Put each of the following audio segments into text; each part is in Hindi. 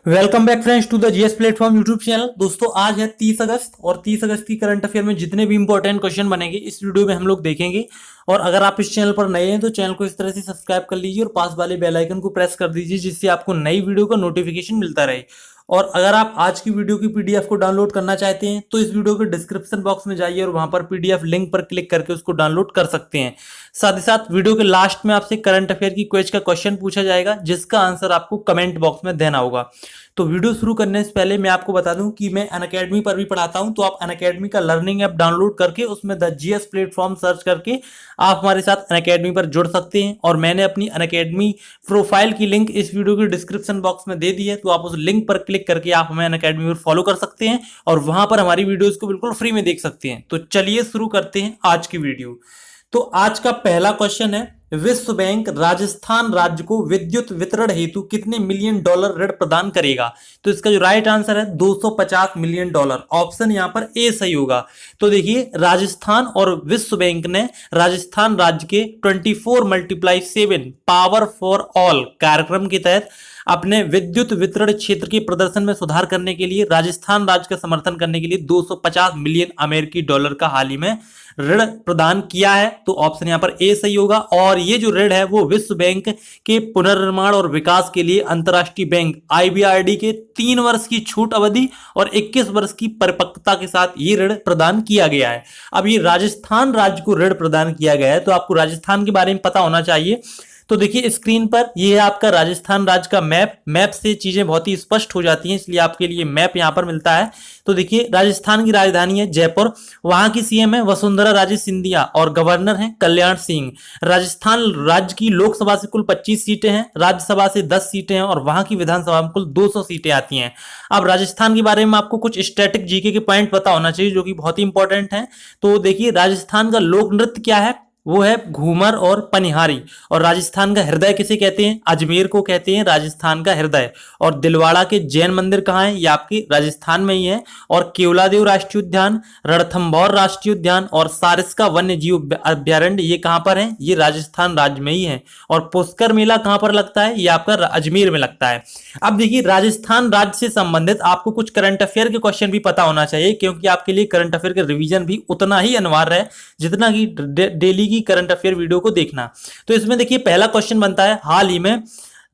Welcome back friends to the GS platform YouTube channel. दोस्तों आज है 30 अगस्त और 30 अगस्त की करंट अफेयर में जितने भी इंपॉर्टेंट क्वेश्चन बनेंगे इस वीडियो में हम लोग देखेंगे। और अगर आप इस चैनल पर नए हैं तो चैनल को इस तरह से सब्सक्राइब कर लीजिए और पास वाले बेल आइकन को प्रेस कर दीजिए जिससे आपको नई वीडियो का नोटिफिकेशन मिलता रहे। और अगर आप आज की वीडियो की पीडीएफ को डाउनलोड करना चाहते हैं तो इस वीडियो के डिस्क्रिप्शन बॉक्स में जाइए और वहां पर पीडीएफ लिंक पर क्लिक करके उसको डाउनलोड कर सकते हैं। साथ ही साथ वीडियो के लास्ट में आपसे करंट अफेयर की क्विज का क्वेश्चन पूछा जाएगा जिसका आंसर आपको कमेंट बॉक्स में देना होगा। तो वीडियो शुरू करने से पहले मैं आपको बता दूं कि मैं अनअकैडमी पर भी पढ़ाता हूं, तो आप अनअकैडमी का लर्निंग ऐप डाउनलोड करके उसमें द जीएस प्लेटफॉर्म सर्च करके आप हमारे साथ अनअकैडमी पर जुड़ सकते हैं। और मैंने अपनी अनअकैडमी प्रोफाइल की लिंक इस वीडियो के डिस्क्रिप्शन बॉक्स में दे दी है, तो आप उस लिंक पर क्लिक करके आप हमें अनअकैडमी पर फॉलो कर सकते हैं और वहां पर हमारी वीडियोज को बिल्कुल फ्री में देख सकते हैं। तो चलिए शुरू करते हैं आज की वीडियो। तो आज का पहला क्वेश्चन है, विश्व बैंक राजस्थान राज्य को विद्युत वितरण हेतु कितने मिलियन डॉलर ऋण प्रदान करेगा? तो इसका जो राइट आंसर है 250 मिलियन डॉलर। ऑप्शन यहां पर ए सही होगा। तो देखिए राजस्थान और विश्व बैंक ने राजस्थान राज्य के 24x7 पावर फॉर ऑल कार्यक्रम के तहत अपने विद्युत वितरण क्षेत्र के प्रदर्शन में सुधार करने के लिए राजस्थान राज्य का समर्थन करने के लिए 250 मिलियन अमेरिकी डॉलर का हाल ही में ऋण प्रदान किया है। तो ऑप्शन यहां पर ए सही होगा। और ये जो ऋण है वो विश्व बैंक के पुनर्निर्माण और विकास के लिए अंतर्राष्ट्रीय बैंक आईबीआरडी के 3 वर्ष की छूट अवधि और 21 वर्ष की परिपक्वता के साथ ये ऋण प्रदान किया गया है। अब ये राजस्थान राज्य को ऋण प्रदान किया गया है तो आपको राजस्थान के बारे में पता होना चाहिए। तो देखिए स्क्रीन पर ये है आपका राजस्थान राज्य का मैप से चीजें बहुत ही स्पष्ट हो जाती हैं, इसलिए आपके लिए मैप यहां पर मिलता है। तो देखिए राजस्थान की राजधानी है जयपुर, वहां की सीएम है वसुंधरा राजे सिंधिया और गवर्नर है कल्याण सिंह। राजस्थान राज्य की लोकसभा से कुल 25 सीटें हैं, राज्यसभा से 10 सीटें हैं और वहां की विधानसभा में कुल 200 सीटें आती हैं। अब राजस्थान के बारे में आपको कुछ स्टैटिक जीके के पॉइंट पता होना चाहिए जो कि बहुत ही इंपॉर्टेंट है। तो देखिए राजस्थान का लोक नृत्य क्या है? वो है घूमर और पनिहारी। और राजस्थान का हृदय किसे कहते हैं? अजमेर को कहते हैं राजस्थान का हृदय। और दिलवाड़ा के जैन मंदिर कहाँ है? ये आपके राजस्थान में ही है। और केवलादेव राष्ट्रीय उद्यान, रणथंभौर राष्ट्रीय उद्यान और सारिस्का वन्य जीव अभ्यारण्य ये कहां पर है? ये राजस्थान राज्य में ही है। और पुष्कर मेला कहां पर लगता है? ये आपका अजमेर में लगता है। अब देखिए राजस्थान राज्य से संबंधित आपको कुछ करंट अफेयर के क्वेश्चन भी पता होना चाहिए, क्योंकि आपके लिए करंट अफेयर का रिवीजन भी उतना ही अनिवार्य है जितना कि डेली की करंट अफेयर वीडियो को देखना। तो इसमें देखिए पहला क्वेश्चन बनता है, हाल ही में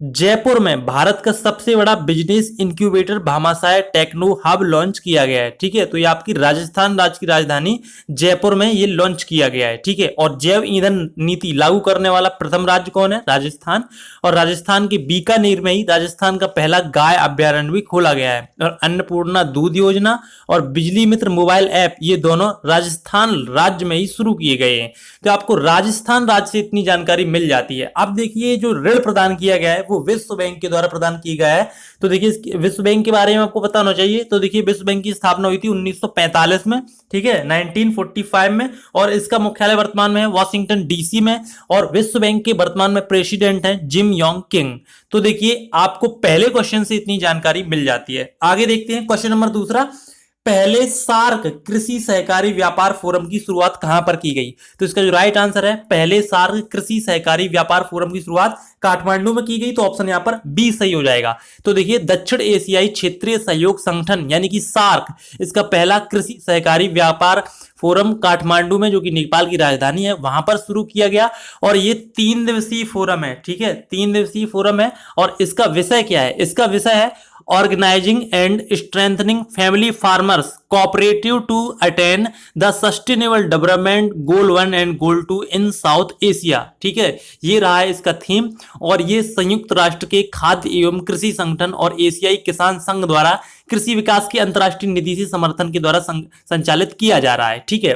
जयपुर में भारत का सबसे बड़ा business incubator Bhamashah techno hub launch किया गया है। ठीक है, तो ये आपकी राजस्थान राज्य की राजधानी जयपुर में ये लॉन्च किया गया है। ठीक है, और जैव ईंधन नीति लागू करने वाला प्रथम राज्य कौन है? राजस्थान। और राजस्थान के बीकानेर में ही राजस्थान का पहला गाय अभ्यारण्य भी खोला गया है। और अन्नपूर्णा दूध योजना और बिजली मित्र मोबाइल ऐप ये दोनों राजस्थान राज्य में ही शुरू किए गए हैं। तो आपको राजस्थान राज्य से इतनी जानकारी मिल जाती है। अब देखिए जो ऋण प्रदान किया गया है वो विश्व बैंक के द्वारा प्रदान किया गया है। तो देखिए विश्व बैंक के बारे में आपको पता होना चाहिए। तो देखिए विश्व बैंक की स्थापना हुई थी 1945 में, ठीक है 1945 में। और इसका मुख्यालय वर्तमान में है वॉशिंगटन डीसी में। और विश्व बैंक के वर्तमान में प्रेसिडेंट हैं जिम योंग किम। तो देखिए आपको पहले क्वेश्चन से इतनी जानकारी मिल जाती है। आगे देखते हैं क्वेश्चन नंबर दूसरा, पहले सार्क कृषि सहकारी व्यापार फोरम की शुरुआत कहां पर की गई? तो इसका जो राइट आंसर है पहले सार्क कृषि सहकारी व्यापार फोरम की शुरुआत काठमांडू में की गई। तो ऑप्शन यहां पर बी सही हो जाएगा। तो देखिए दक्षिण एशियाई क्षेत्रीय सहयोग संगठन यानी कि सार्क, इसका पहला कृषि सहकारी व्यापार फोरम काठमांडू में जो कि नेपाल की राजधानी है वहां पर शुरू किया गया। और ये 3 दिवसीय फोरम है। ठीक है, 3 दिवसीय फोरम है। और इसका विषय क्या है? इसका विषय है organizing and strengthening family farmers cooperative to attain the sustainable development goal 1 and goal 2 in South Asia. ठीक है, ये रहा है इसका थीम। और ये संयुक्त राष्ट्र के खाद्य एवं कृषि संगठन और एशियाई किसान संघ द्वारा कृषि विकास की अंतर्राष्ट्रीय निधि से समर्थन के द्वारा संचालित किया जा रहा है। ठीक है,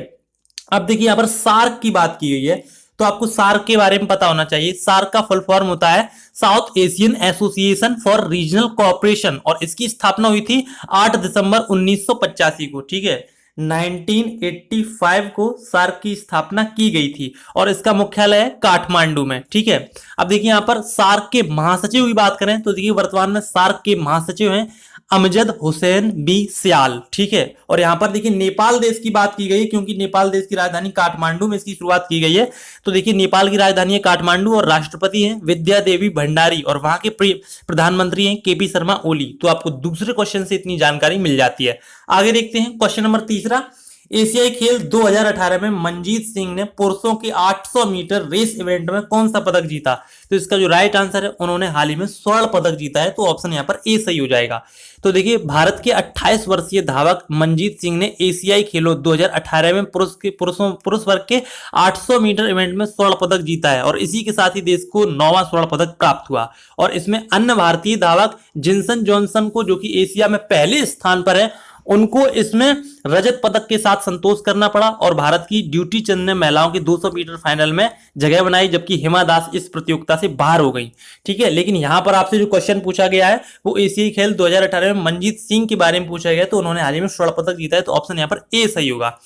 अब देखिए यहां पर सार्क की बात की गई है तो आपको सार्क के बारे में पता होना चाहिए। सार्क का फुल फॉर्म होता है south Asian association for regional cooperation. और इसकी स्थापना हुई थी 8 दिसंबर 1985 को। ठीक है, 1985 को सार्क की स्थापना की गई थी और इसका मुख्यालय है काठमांडू में। ठीक है, अब देखिए यहां पर सार्क के महासचिव की बात करें तो देखिए वर्तमान में सार्क के महासचिव हैं अमजद हुसैन बी सियाल, ठीक है। और यहां पर देखिए नेपाल देश की बात की गई है, क्योंकि नेपाल देश की राजधानी काठमांडू में इसकी शुरुआत की गई है। तो देखिए नेपाल की राजधानी है काठमांडू और राष्ट्रपति हैं विद्या देवी भंडारी और वहां के प्रधानमंत्री हैं केपी शर्मा ओली। तो आपको दूसरे क्वेश्चन से इतनी जानकारी मिल जाती है। आगे देखते हैं क्वेश्चन नंबर तीसरा। एशियाई खेल 2018 में मनजीत सिंह ने पुरुषों के 800 मीटर रेस इवेंट में कौन सा पदक जीता? तो इसका जो राइट आंसर है, उन्होंने हाल ही में स्वर्ण पदक जीता है। तो ऑप्शन यहां पर ए सही हो जाएगा। तो देखिए भारत के 28 वर्षीय धावक मनजीत सिंह ने एशियाई खेलों 2018 में पुरुष वर्ग के 800 मीटर इवेंट में स्वर्ण पदक जीता है और इसी के साथ ही देश को 9वां स्वर्ण पदक प्राप्त हुआ। और इसमें अन्य भारतीय धावक जिनसन जॉनसन को, जो कि एशिया में पहले स्थान पर है, उनको इसमें रजत पदक के साथ संतोष करना पड़ा। और भारत की ड्यूटी चंद ने महिलाओं के 200 मीटर फाइनल में जगह बनाई, जबकि हिमा दास इस प्रतियोगिता से बाहर हो गई, ठीक है। लेकिन यहां पर आपसे जो क्वेश्चन पूछा गया है वो एशियाई खेल 2018 में मनजीत सिंह के बारे में पूछा गया, तो उन्होंने हाल ही में स्वर्ण पदक जीता है। तो ऑप्शन यहां पर ए सही होगा।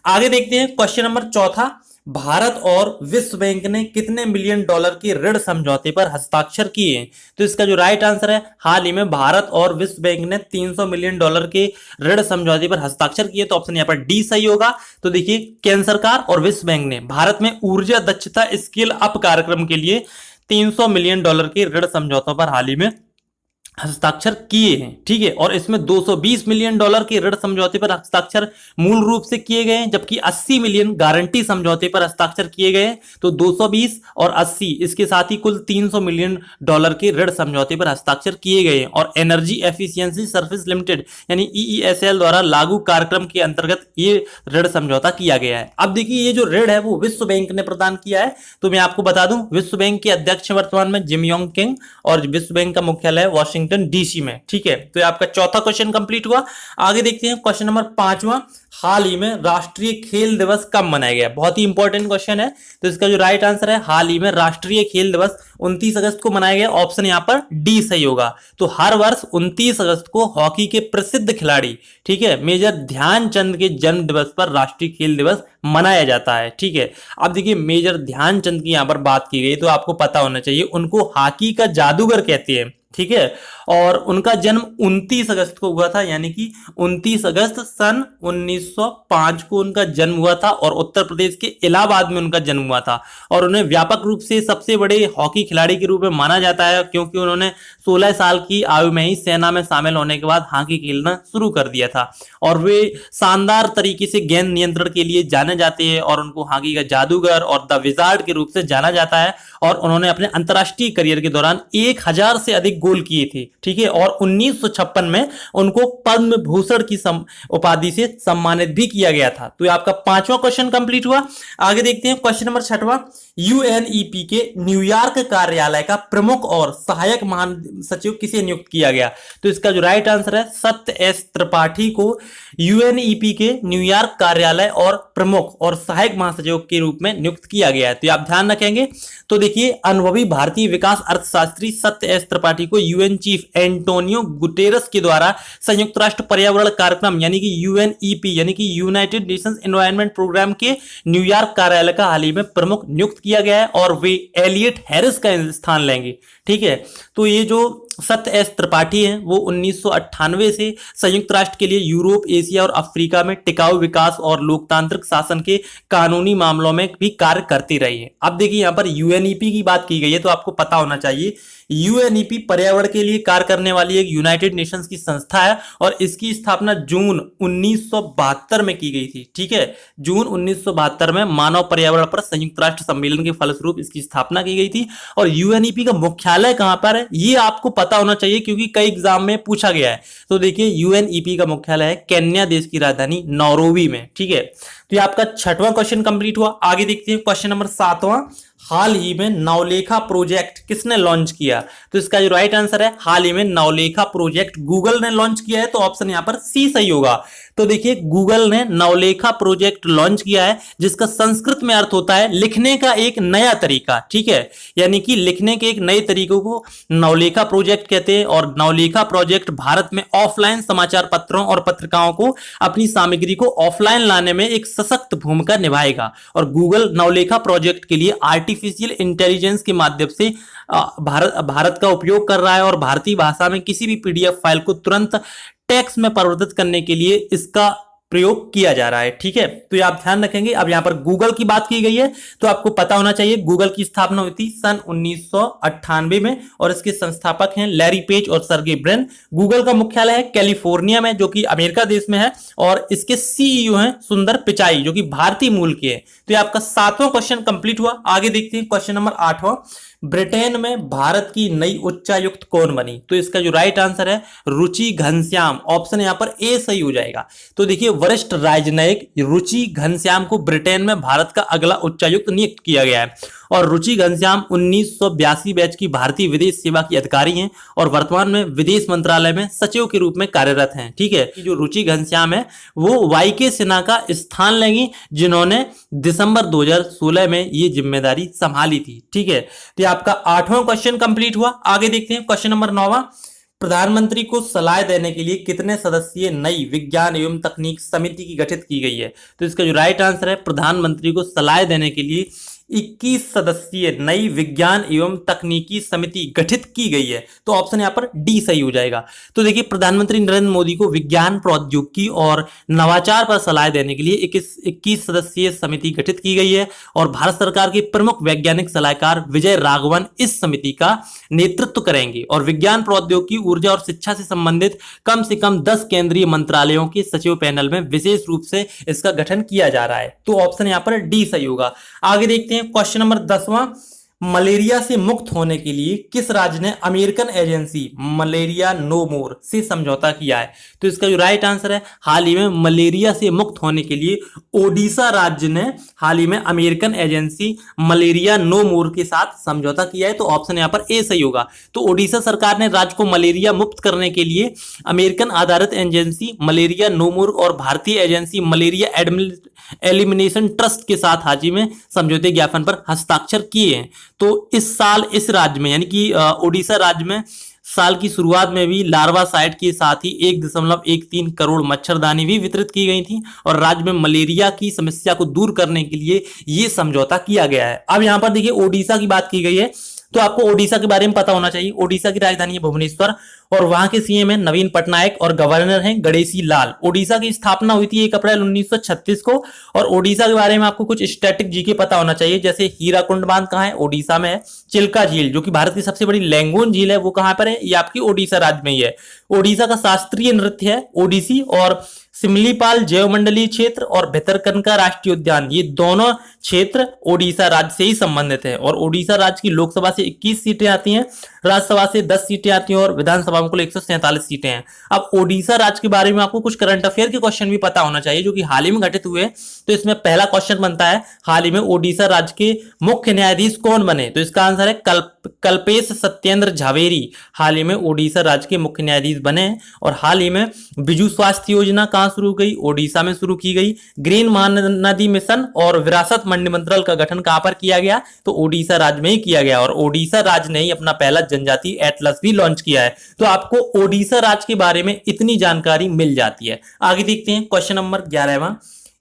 आगे देखते हैं क्वेश्चन नंबर चौथा। भारत और विश्व बैंक ने कितने मिलियन डॉलर के ऋण समझौते पर हस्ताक्षर किए हैं? तो इसका जो राइट आंसर है, हाल ही में भारत और विश्व बैंक ने 300 मिलियन डॉलर के ऋण समझौते पर हस्ताक्षर किए। तो ऑप्शन यहां पर डी सही होगा। तो देखिए केंद्र सरकार और विश्व बैंक ने भारत में ऊर्जा दक्षता स्केल अप कार्यक्रम के लिए 300 मिलियन डॉलर के ऋण समझौतों पर हाल ही में हस्ताक्षर किए हैं, ठीक है। और इसमें 220 मिलियन डॉलर के ऋण समझौते पर हस्ताक्षर मूल रूप से किए गए हैं, जबकि 80 मिलियन गारंटी समझौते पर हस्ताक्षर किए गए हैं। तो 220 और 80 इसके साथ ही कुल 300 मिलियन डॉलर के ऋण समझौते पर हस्ताक्षर किए गए हैं। और एनर्जी एफिशिएंसी सर्विस लिमिटेड यानी ईईएसएल द्वारा लागू कार्यक्रम के अंतर्गत ये ऋण समझौता किया गया है। अब देखिए ये जो ऋण है वो विश्व बैंक ने प्रदान किया है। तो मैं आपको बता दूं, विश्व बैंक के अध्यक्ष वर्तमान में जिम योंग किम और विश्व बैंक का मुख्यालय वाशिंगटन डीसी में, ठीक है। तो आपका चौथा क्वेश्चन कंप्लीट हुआ। आगे देखते हैं क्वेश्चन नंबर 5वां। हाल ही में राष्ट्रीय खेल दिवस कब मनाया गया? बहुत ही इंपॉर्टेंट क्वेश्चन है। तो इसका जो राइट आंसर है, हाल ही में राष्ट्रीय खेल दिवस 29 अगस्त को मनाया गया। ऑप्शन यहां पर डी सही होगा। तो हर वर्ष 29 अगस्त को हॉकी के प्रसिद्ध खिलाड़ी, ठीक है, मेजर ध्यानचंद के जन्म दिवस पर राष्ट्रीय खेल दिवस मनाया जाता है, ठीक है। अब देखिए मेजर ध्यानचंद की यहां पर बात की गई, तो आपको पता होना चाहिए उनको हॉकी का जादूगर कहते हैं, ठीक है। और उनका जन्म 29 अगस्त को हुआ था, यानी कि 29 अगस्त सन 1905 को उनका जन्म हुआ था और उत्तर प्रदेश के इलाहाबाद में उनका जन्म हुआ था। और उन्हें व्यापक रूप से सबसे बड़े हॉकी खिलाड़ी के रूप में माना जाता है, क्योंकि उन्होंने 16 साल की आयु में ही सेना में शामिल होने के बाद हॉकी खेलना शुरू कर दिया था। और वे शानदार तरीके से गेंद नियंत्रण के लिए जाने जाते हैं और उनको हॉकी का जादूगर और द विजार्ड के रूप से जाना जाता है। और उन्होंने अपने अंतर्राष्ट्रीय करियर के दौरान 1000 से अधिक गोल किए थे, ठीक है। और 1956 में उनको पद्म भूषण की उपाधि से सम्मानित भी किया गया था। तो आपका 5वां क्वेश्चन कंप्लीट हुआ। आगे देखते हैं क्वेश्चन नंबर 6वां। यूएनईपी के न्यूयॉर्क कार्यालय का प्रमुख और सहायक महासचिव किसे नियुक्त किया गया? तो इसका जो राइट आंसर है, सत्य एस त्रिपाठी को यूएनईपी के न्यूयॉर्क कार्यालय और प्रमुख और सहायक महासचिव के रूप में नियुक्त किया गया है। तो आप ध्यान रखेंगे। तो देखिए अनुभवी भारतीय विकास अर्थशास्त्री सत्य एस त्रिपाठी को यूएन चीफ एंटोनियो गुटेरस के द्वारा संयुक्त राष्ट्र पर्यावरण कार्यक्रम यानी कि यूएनईपी यानी कि यूनाइटेड नेशंस एनवायरनमेंट प्रोग्राम के न्यूयॉर्क कार्यालय का हाल ही में प्रमुख नियुक्त किया गया है और वे एलियट हैरिस का स्थान लेंगे, ठीक है। तो ये जो सत्य एस त्रिपाठी हैं वो 1998 से संयुक्त राष्ट्र के लिए यूरोप, एशिया और अफ्रीका में टिकाऊ विकास और लोकतांत्रिक शासन के कानूनी मामलों में भी कार्य करती रही है। अब देखिए यहाँ पर यूएनईपी की बात की गई है, तो आपको पता होना चाहिए यूएनईपी पर्यावरण के लिए कार्य करने वाली एक यूनाइटेड नेशंस की संस्था है और इसकी स्थापना जून 1972 में की गई थी, ठीक है। जून 1972 में मानव पर्यावरण पर संयुक्त राष्ट्र सम्मेलन के फलस्वरूप इसकी स्थापना की गई थी। और यूएनईपी का मुख्यालय कहां पर है ये आपको पता होना चाहिए, क्योंकि कई एग्जाम में पूछा गया है। तो देखिए यूएनईपी का मुख्यालय है केन्या देश की राजधानी नैरोबी में, ठीक है। तो ये आपका 6वां क्वेश्चन कंप्लीट हुआ। आगे देखते हैं क्वेश्चन नंबर 7वां। हाल ही में नवलेखा प्रोजेक्ट किसने लॉन्च किया? तो इसका जो राइट आंसर है, हाल ही में नवलेखा प्रोजेक्ट गूगल ने लॉन्च किया है। तो ऑप्शन यहां पर सी सही होगा। तो देखिए गूगल ने नवलेखा प्रोजेक्ट लॉन्च किया है, जिसका संस्कृत में अर्थ होता है लिखने का एक नया तरीका, ठीक है। यानी कि लिखने के एक नए तरीकों को नवलेखा प्रोजेक्ट कहते हैं। और नवलेखा प्रोजेक्ट भारत में ऑफलाइन समाचार पत्रों और पत्रिकाओं को अपनी सामग्री को ऑफलाइन लाने में एक सशक्त भूमिका निभाएगा। और गूगल नवलेखा प्रोजेक्ट के लिए आर्टिफिशियल इंटेलिजेंस के माध्यम से भारत का उपयोग कर रहा है और भारतीय भाषा में किसी भी पीडीएफ फाइल को तुरंत टेक्स्ट में परिवर्तित करने के लिए इसका प्रयोग किया जा रहा है। ठीक है, तो ये आप ध्यान रखेंगे। अब यहां पर गूगल की बात की गई है तो आपको पता होना चाहिए गूगल की स्थापना हुई थी सन 1998 में और इसके संस्थापक हैं लैरी पेज और सर्गे ब्रिन। गूगल का मुख्यालय है कैलिफोर्निया में जो कि अमेरिका देश में है और इसके सीईओ हैं सुंदर पिचाई जो कि भारतीय मूल के हैं। तो ये आपका 7वां क्वेश्चन कंप्लीट हुआ। आगे देखते हैं क्वेश्चन नंबर 8वां। ब्रिटेन में भारत की नई उच्चायुक्त कौन बनी? तो इसका जो राइट आंसर है रुचि घनश्याम। ऑप्शन यहां पर ए सही हो जाएगा। तो देखिए वरिष्ठ राजनयिक रुचि घनश्याम को ब्रिटेन में भारत का अगला उच्चायुक्त नियुक्त किया गया है और रुचि घनश्याम 1982 बैच की भारतीय विदेश सेवा की अधिकारी हैं और वर्तमान में विदेश मंत्रालय में सचिव के रूप में कार्यरत हैं। ठीक है, जो रुचि घनश्याम है वो वाईके सिन्हा का स्थान लेंगी जिन्होंने दिसंबर 2016 में ये जिम्मेदारी संभाली थी। ठीक है, तो आपका 8वां क्वेश्चन कंप्लीट हुआ। आगे देखते हैं क्वेश्चन नंबर 9वां। प्रधानमंत्री को सलाह देने के लिए कितने सदस्यीय नई विज्ञान एवं तकनीक समिति की गठित की गई है? तो इसका जो राइट आंसर है प्रधानमंत्री को सलाह देने के लिए 21 सदस्यीय नई विज्ञान एवं तकनीकी समिति गठित की गई है। तो ऑप्शन यहां पर डी सही हो जाएगा। तो देखिए प्रधानमंत्री नरेंद्र मोदी को विज्ञान प्रौद्योगिकी और नवाचार पर सलाह देने के लिए 21 सदस्यीय समिति गठित की गई है और भारत सरकार के प्रमुख वैज्ञानिक सलाहकार विजय राघवन इस समिति का नेतृत्व करेंगे और विज्ञान प्रौद्योगिकी ऊर्जा और शिक्षा से संबंधित कम से कम 10 केंद्रीय मंत्रालयों के सचिव पैनल में विशेष रूप से इसका गठन किया जा रहा है। तो ऑप्शन यहां पर डी सही होगा। आगे देखते हैं क्वेश्चन नंबर 10वां। मलेरिया से मुक्त होने के लिए किस राज्य ने अमेरिकन एजेंसी मलेरिया नो मोर से समझौता किया है? तो इसका जो राइट आंसर है हाल ही में मलेरिया से मुक्त होने के लिए ओडिशा राज्य ने हाल ही में अमेरिकन एजेंसी मलेरिया नो मोर के साथ समझौता किया है। तो ऑप्शन यहां पर ए सही होगा। तो ओडिशा सरकार ने राज्य को मलेरिया मुक्त करने के लिए अमेरिकन आधारित एजेंसी मलेरिया नो मोर और भारतीय एजेंसी मलेरिया एलिमिनेशन ट्रस्ट के साथ हाल ही में समझौते ज्ञापन पर हस्ताक्षर किए हैं। तो इस साल इस राज्य में यानी कि ओडिशा राज्य में साल की शुरुआत में भी लार्वा साइट के साथ ही 1.13 करोड़ मच्छरदानी भी वितरित की गई थी और राज्य में मलेरिया की समस्या को दूर करने के लिए यह समझौता किया गया है। अब यहां पर देखिए ओडिशा की बात की गई है तो आपको ओडिशा के बारे में पता होना चाहिए। ओडिशा की राजधानी है भुवनेश्वर और वहां के सीएम है नवीन पटनायक और गवर्नर हैं गणेशी लाल। ओडिशा की स्थापना हुई थी 1 अप्रैल 1936 को और ओडिशा के बारे में आपको कुछ स्टैटिक जीके पता होना चाहिए जैसे हीराकुंड बांध कहां है? ओडिशा में है। चिल्का झील जो कि भारत की सबसे बड़ी लैंगून झील है वो कहां पर है? ये आपकी ओडिशा राज्य में ही है। ओडिशा का शास्त्रीय नृत्य है ओडिसी और सिमलीपाल जैवमंडलीय क्षेत्र और भितरकनिका राष्ट्रीय उद्यान ये दोनों क्षेत्र ओडिशा राज्य से ही संबंधित है और ओडिशा राज्य की लोकसभा से 21 सीटें आती हैं, राज्यसभा से 10 सीटें आती हैं और विधानसभा में कुल 147 सीटें हैं। अब ओडिशा राज्य के बारे में आपको कुछ करंट अफेयर के क्वेश्चन भी पता होना चाहिए जो कि हाल ही में घटित हुए। तो इसमें पहला क्वेश्चन बनता है हाल ही में ओडिशा राज्य के मुख्य न्यायाधीश कौन बने? तो इसका आंसर है कल्पेश सत्येंद्र झावेरी हाल ही में ओडिशा राज्य के मुख्य न्यायाधीश बने। और हाल ही में बिजू स्वास्थ्य योजना कहां शुरू गई? ओडिशा में शुरू की गई। ग्रीन महानदी मिशन और विरासत मंत्रिमंडल का गठन कहां पर किया गया? तो ओडिशा राज्य में ही किया गया और ओडिशा राज्य ने ही अपना पहला जनजातीय एटलस भी लॉन्च किया है। तो आपको ओडिशा राज्य के बारे में इतनी जानकारी मिल जाती है। आगे देखते हैं क्वेश्चन नंबर 11वां।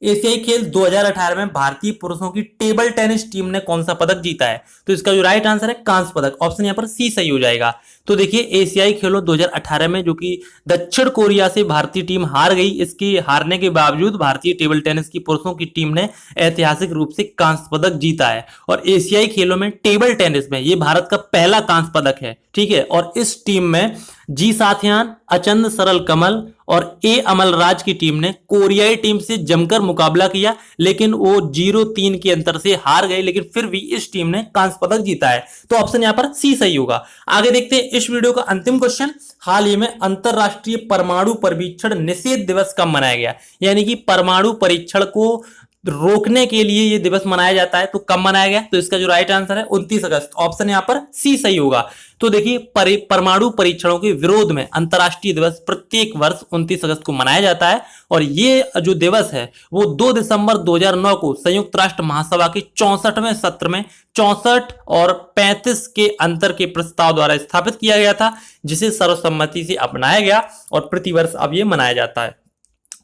एशियाई खेल 2018 में भारतीय पुरुषों की टेबल टेनिस टीम ने कौन सा पदक जीता है? तो इसका जो राइट आंसर है कांस्य पदक। ऑप्शन यहां पर सी सही हो जाएगा। तो देखिए एशियाई खेलों 2018 में जो कि दक्षिण कोरिया से भारतीय टीम हार गई, इसके हारने के बावजूद भारतीय टेबल टेनिस की पुरुषों की टीम ने ऐतिहासिक रूप से कांस्य पदक जीता है और एशियाई खेलों में टेबल टेनिस में यह भारत का पहला कांस्य पदक है। ठीक है, और इस टीम में जी साथियान, अचंद सरल कमल और ए अमलराज की टीम ने कोरियाई टीम से जमकर मुकाबला किया लेकिन वो 0-3 के अंतर से हार गए, लेकिन फिर भी इस टीम ने कांस्य पदक जीता है। तो ऑप्शन यहां पर सी सही होगा। आगे देखते हैं इस वीडियो का अंतिम क्वेश्चन। हाल ही में अंतरराष्ट्रीय परमाणु परीक्षण निषेध दिवस कब मनाया गया? यानी कि परमाणु परीक्षण को रोकने के लिए यह दिवस मनाया जाता है, तो कब मनाया गया? तो इसका जो राइट आंसर है 29 अगस्त। ऑप्शन यहां पर सी सही होगा। तो देखिए परमाणु परीक्षणों के विरोध में अंतरराष्ट्रीय दिवस प्रत्येक वर्ष 29 अगस्त को मनाया जाता है और ये जो दिवस है वो 2 दिसंबर 2009 को संयुक्त राष्ट्र महासभा के 64वें सत्र में 64 और 35 के अंतर के प्रस्ताव द्वारा स्थापित किया गया था, जिसे सर्वसम्मति से अपनाया गया और प्रतिवर्ष अब ये मनाया जाता है।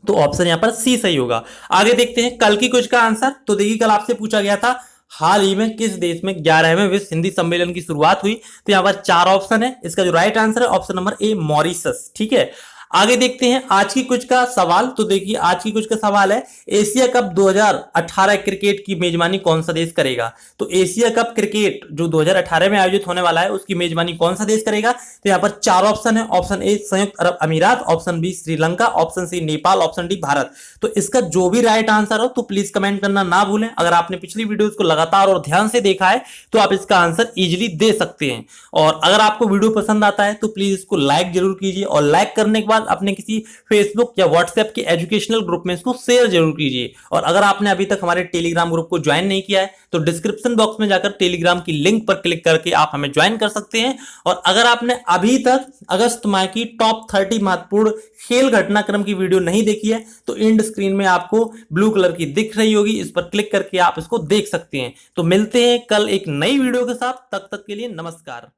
तो ऑप्शन यहां पर सी सही होगा। आगे देखते हैं कल की क्विज का आंसर। तो देखिए कल आपसे पूछा गया था हाल ही में किस देश में 11वें विश्व हिंदी सम्मेलन की शुरुआत हुई? तो यहां पर 4 ऑप्शन है, इसका जो राइट आंसर है ऑप्शन नंबर ए मॉरिशस। ठीक है, आगे देखते हैं आज की कुछ का सवाल। तो देखिए आज की कुछ का सवाल है, एशिया कप 2018 क्रिकेट की मेजबानी कौन सा देश करेगा? तो एशिया कप क्रिकेट जो 2018 में आयोजित होने वाला है उसकी मेजबानी कौन सा देश करेगा? तो यहां पर 4 ऑप्शन है, ऑप्शन ए संयुक्त अरब अमीरात, option B Sri Lanka, option C Nepal, option D Bharat. तो इसका जो भी राइट आंसर हो तो प्लीज कमेंट करना ना भूलें। अगर आपने पिछली वीडियोस को लगातार और ध्यान से देखा है तो आप इसका आंसर इजीली दे सकते हैं। और अगर आपको वीडियो पसंद आता है तो प्लीज इसको लाइक जरूर कीजिए, और लाइक करने के बाद अपने किसी फेसबुक या व्हाट्सएप के एजुकेशनल ग्रुप में इसको शेयर जरूर कीजिए। और अगर आपने अभी तक हमारे टेलीग्राम ग्रुप को ज्वाइन नहीं किया है तो डिस्क्रिप्शन बॉक्स में जाकर टेलीग्राम की लिंक पर क्लिक करके आप हमें ज्वाइन कर सकते हैं। और अगर आपने अभी तक अगस्त माह की टॉप 30 महत्वपूर्ण खेल घटनाक्रम की वीडियो नहीं देखी है तो एंड स्क्रीन में आपको ब्लू कलर की दिख रही होगी, इस पर क्लिक करके आप इसको देख सकते हैं। तो मिलते हैं कल एक नई वीडियो के साथ, तब तक के लिए नमस्कार।